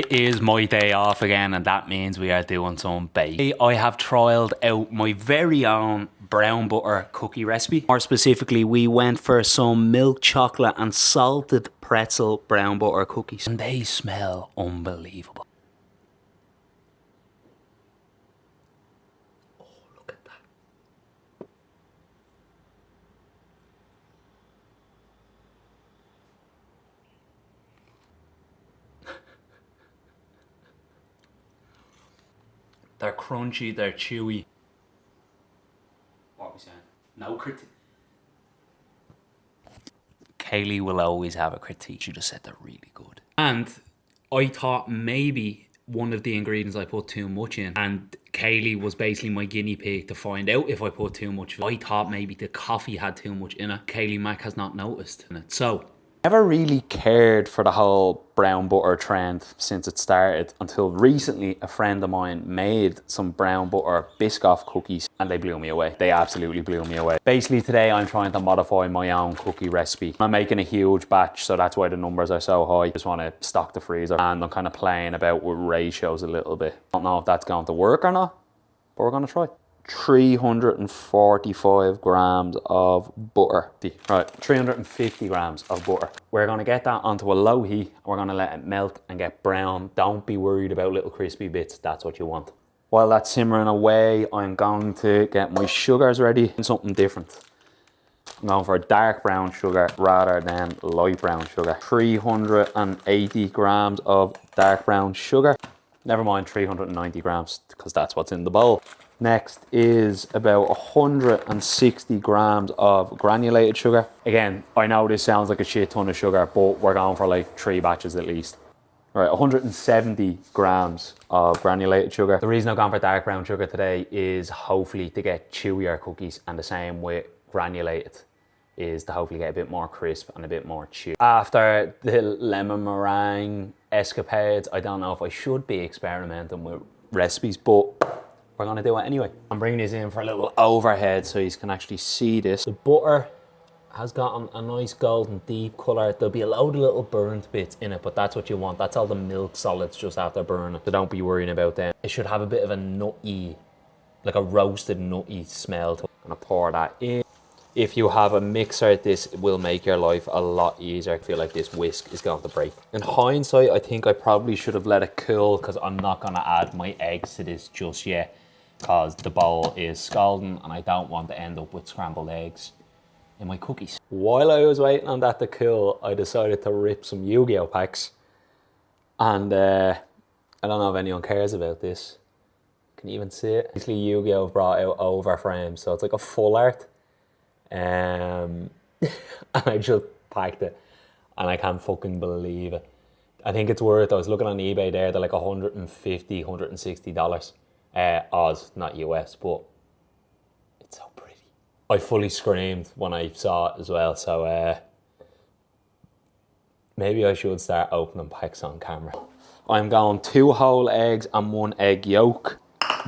It is my day off again, and that means we are doing some baking. I have trialled out my very own brown butter cookie recipe. More specifically, we went for some milk chocolate and salted pretzel brown butter cookies, and they smell unbelievable. Oh, look at that. They're crunchy, they're chewy. What are we saying? No critique. Kaylee will always have a critique. She just said they're really good. And I thought maybe one of the ingredients I put too much in, and Kaylee was basically my guinea pig to find out if I put too much. I thought maybe the coffee had too much in it. Kaylee Mac has not noticed in it. So never really cared for the whole brown butter trend since it started until recently a friend of mine made some brown butter Biscoff cookies and they blew me away. They absolutely blew me away. Basically today I'm trying to modify my own cookie recipe. I'm making a huge batch, so that's why the numbers are so high. I just want to stock the freezer and I'm kind of playing about with ratios a little bit. Don't know if that's going to work or not, but we're going to try. 345 grams of butter. Right, 350 grams of butter. We're going to get that onto a low heat. We're going to let it melt and get brown. Don't be worried about little crispy bits. That's what you want. While that's simmering away, I'm going to get my sugars ready and something different. I'm going for dark brown sugar rather than light brown sugar. 380 grams of dark brown sugar. Never mind 390 grams because that's what's in the bowl. Next is about 160 grams of granulated sugar. Again, I know this sounds like a shit ton of sugar, but we're going for like 3 batches at least. All right, 170 grams of granulated sugar. The reason I've gone for dark brown sugar today is hopefully to get chewier cookies, and the same with granulated is to hopefully get a bit more crisp and a bit more chew. After the lemon meringue escapades, I don't know if I should be experimenting with recipes, but we're gonna do it anyway. I'm bringing this in for a little overhead so you can actually see this. The butter has gotten a nice golden deep color. There'll be a load of little burnt bits in it, but that's what you want. That's all the milk solids just after burning. So don't be worrying about them. It should have a bit of a nutty, like a roasted nutty smell. I'm gonna pour that in. If you have a mixer, this will make your life a lot easier. I feel like this whisk is going to break. In hindsight, I think I probably should have let it cool because I'm not gonna add my eggs to this just yet, because the bowl is scalding and I don't want to end up with scrambled eggs in my cookies. While I was waiting on that to cool, I decided to rip some Yu-Gi-Oh packs. And I don't know if anyone cares about this. Can you even see it? Basically Yu-Gi-Oh brought out over frames, so it's like a full art. And I just packed it and I can't fucking believe it. I think it's worth, I was looking on eBay there, they're like $150, $160. Oz, not US, but it's so pretty. I fully screamed when I saw it as well, so maybe I should start opening packs on camera. I'm going 2 whole eggs and 1 egg yolk.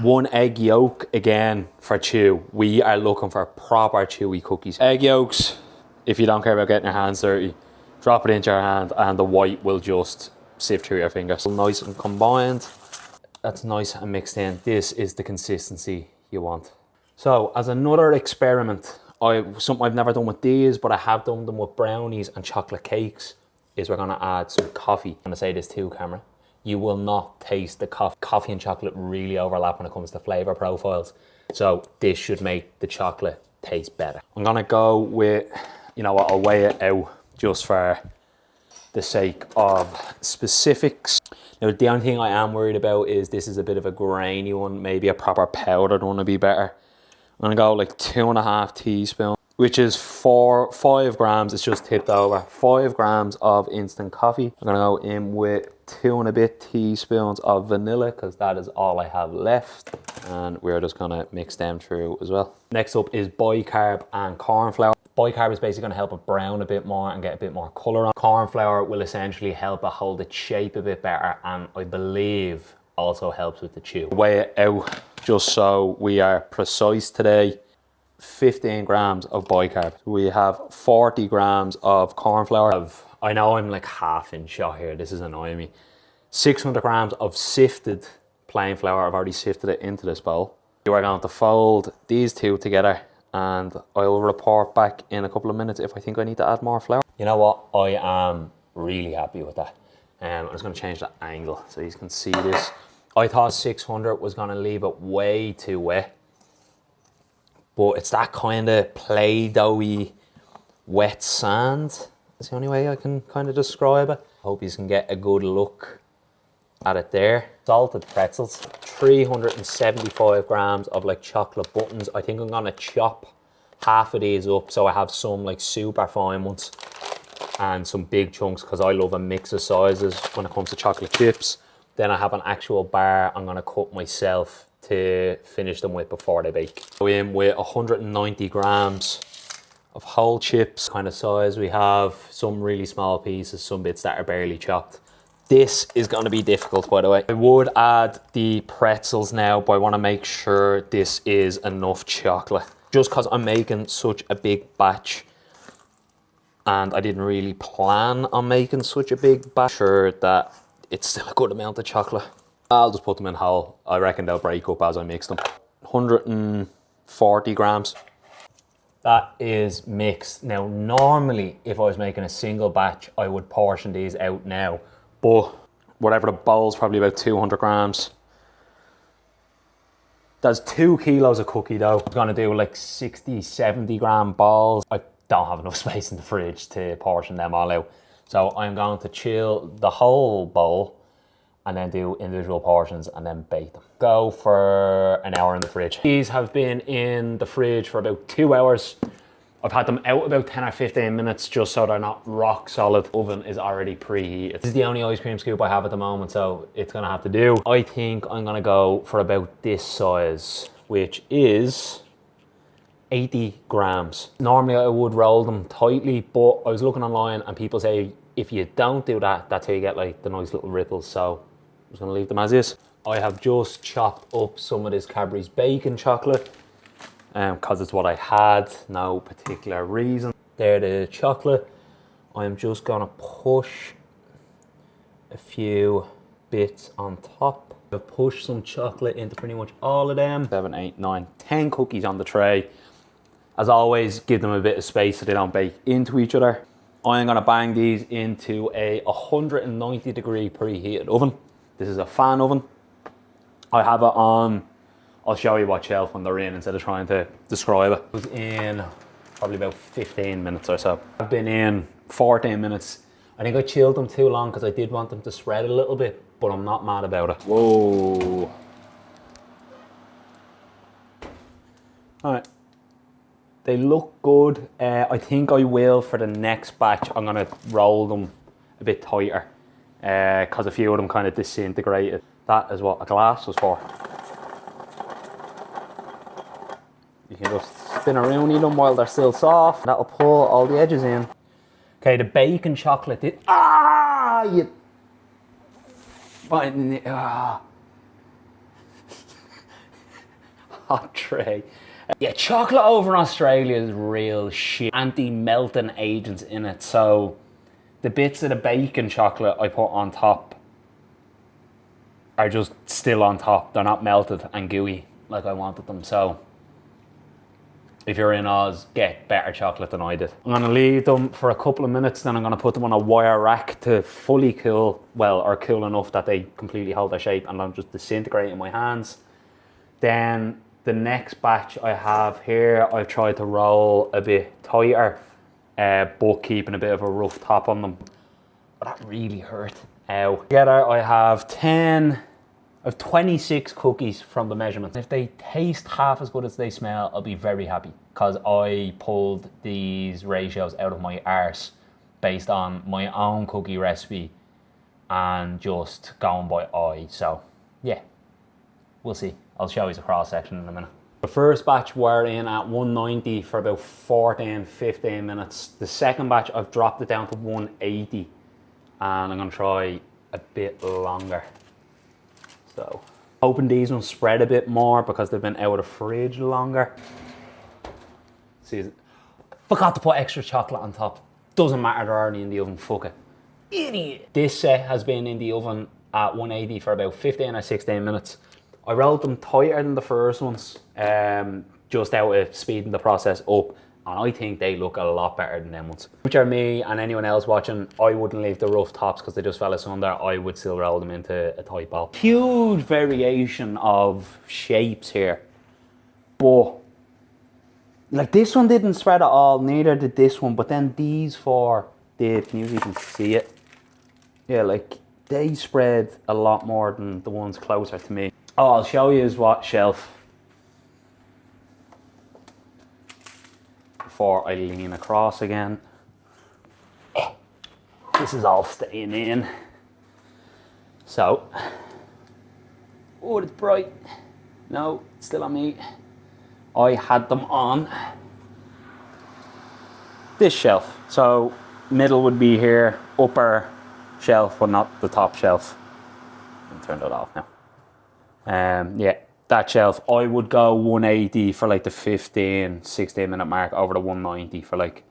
1 egg yolk again for chew. We are looking for proper chewy cookies. Egg yolks, if you don't care about getting your hands dirty, drop it into your hand and the white will just sift through your fingers. Nice and combined. That's nice and mixed in. This is the consistency you want. So as another experiment, something I've never done with these, but I have done them with brownies and chocolate cakes, is we're gonna add some coffee. I'm gonna say this too, camera. You will not taste the coffee. Coffee and chocolate really overlap when it comes to flavor profiles. So this should make the chocolate taste better. I'm gonna go with, you know what, I'll weigh it out just for the sake of specifics. Now the only thing I am worried about is this is a bit of a grainy one. Maybe a proper powdered one would be better. I'm gonna go like 2.5 teaspoons, which is 5 grams. It's just tipped over. 5 grams of instant coffee. I'm gonna go in with 2.5 teaspoons of vanilla because that is all I have left. And we're just gonna mix them through as well. Next up is bicarb and cornflour. Bicarb is basically gonna help it brown a bit more and get a bit more color on. Cornflour will essentially help it hold its shape a bit better, and I believe also helps with the chew. Weigh it out just so we are precise today. 15 grams of bicarb. We have 40 grams of cornflour. I know I'm like half in shot here. This is annoying me. 600 grams of sifted plain flour. I've already sifted it into this bowl. You are going to fold these two together and I will report back in a couple of minutes if I think I need to add more flour. You know what? I am really happy with that. I'm just going to change the angle so you can see this. I thought 600 was going to leave it way too wet, but it's that kind of Play-Doh-y wet sand. That's the only way I can kind of describe it. Hope you can get a good look at it there. Salted pretzels, 375 grams of like chocolate buttons. I think I'm going to chop half of these up so I have some like super fine ones and some big chunks because I love a mix of sizes when it comes to chocolate chips. Then I have an actual bar I'm going to cut myself to finish them with before they bake. Go in with 190 grams of whole chips, kind of size. We have some really small pieces, some bits that are barely chopped. This is going to be difficult, by the way. I would add the pretzels now, but I want to make sure this is enough chocolate. Just because I'm making such a big batch and I didn't really plan on making such a big batch, sure that it's still a good amount of chocolate. I'll just put them in whole. I reckon they'll break up as I mix them. 140 grams. That is mixed. Now, normally, if I was making a single batch, I would portion these out now. But whatever the bowl's probably about 200 grams. There's 2 kilos of cookie dough. I'm gonna do like 60, 70 gram balls. I don't have enough space in the fridge to portion them all out. So I'm going to chill the whole bowl and then do individual portions and then bake them. Go for an hour in the fridge. These have been in the fridge for about 2 hours. I've had them out about 10 or 15 minutes just so they're not rock solid. Oven is already preheated. This is the only ice cream scoop I have at the moment, so it's gonna have to do. I think I'm gonna go for about this size, which is 80 grams. Normally I would roll them tightly, but I was looking online and people say if you don't do that, that's how you get like the nice little ripples. So I'm just gonna leave them as is. I have just chopped up some of this Cadbury's bacon chocolate because it's what I had, no particular reason. There, the chocolate. I'm just gonna push a few bits on top. I've pushed some chocolate into pretty much all of them. 7, 8, 9, 10 cookies on the tray. As always, give them a bit of space so they don't bake into each other. I'm gonna bang these into a 190 degree preheated oven. This is a fan oven. I have it on, I'll show you what shelf when they're in instead of trying to describe it. It was in probably about 15 minutes or so. I've been in 14 minutes. I think I chilled them too long because I did want them to spread a little bit, but I'm not mad about it. Whoa. All right. They look good. I think I will for the next batch. I'm gonna roll them a bit tighter because a few of them kind of disintegrated. That is what a glass was for. You can just spin around in them while they're still soft. That'll pull all the edges in. Okay, the bacon chocolate did. You finding it. Hot tray. Yeah, chocolate over in Australia is real shit. Anti-melting agents in it. So the bits of the bacon chocolate I put on top are just still on top. They're not melted and gooey like I wanted them. So if you're in Oz, get better chocolate than I did. I'm gonna leave them for a couple of minutes, then I'm gonna put them on a wire rack to fully cool, well, or cool enough that they completely hold their shape and don't just disintegrate in my hands. Then the next batch I have here, I've tried to roll a bit tighter, but keeping a bit of a rough top on them. But that really hurt. Ow. Together I have 26 cookies from the measurements. If they taste half as good as they smell, I'll be very happy because I pulled these ratios out of my arse based on my own cookie recipe and just going by eye. So yeah, we'll see. I'll show you the cross section in a minute. The first batch were in at 190 for about 14, 15 minutes. The second batch I've dropped it down to 180 and I'm gonna try a bit longer. So, hoping these ones spread a bit more because they've been out of the fridge longer. See, forgot to put extra chocolate on top. Doesn't matter, they're already in the oven, fuck it. Idiot. This set has been in the oven at 180 for about 15 or 16 minutes. I rolled them tighter than the first ones, just out of speeding the process up, and I think they look a lot better than them ones. Which are me and anyone else watching, I wouldn't leave the rough tops because they just fell asunder. I would still roll them into a tight ball. Huge variation of shapes here, but like this one didn't spread at all, neither did this one, but then these four did. Can you even see it? Yeah, like they spread a lot more than the ones closer to me. Oh, I'll show you what shelf before I lean across again. This is all staying in. So, oh, it's bright. No, it's still on me. I had them on this shelf. So, middle would be here, upper shelf, but not the top shelf. I'll turn that off now. Yeah, that shelf, I would go 180 for like the 15, 16 minute mark over the 190 for like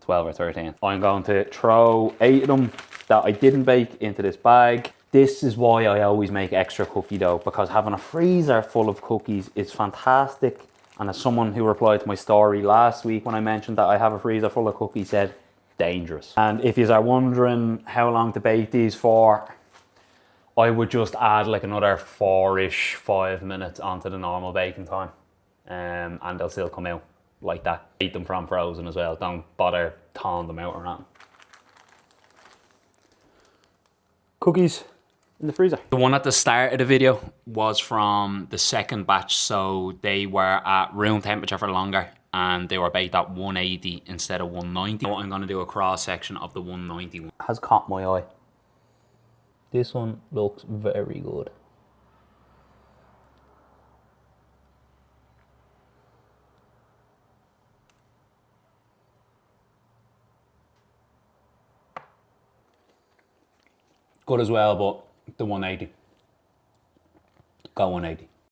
12 or 13. I'm going to throw 8 of them that I didn't bake into this bag. This is why I always make extra cookie dough, because having a freezer full of cookies is fantastic. And as someone who replied to my story last week when I mentioned that I have a freezer full of cookies said, dangerous. And if you are wondering how long to bake these for, I would just add like another 5 minutes onto the normal baking time, and they'll still come out like that. Eat them from frozen as well. Don't bother thawing them out or not. Cookies in the freezer. The one at the start of the video was from the second batch, so they were at room temperature for longer and they were baked at 180 instead of 190. So I'm going to do a cross section of the 190 one. Has caught my eye. This one looks very good. Good as well, but the 180. Go 180.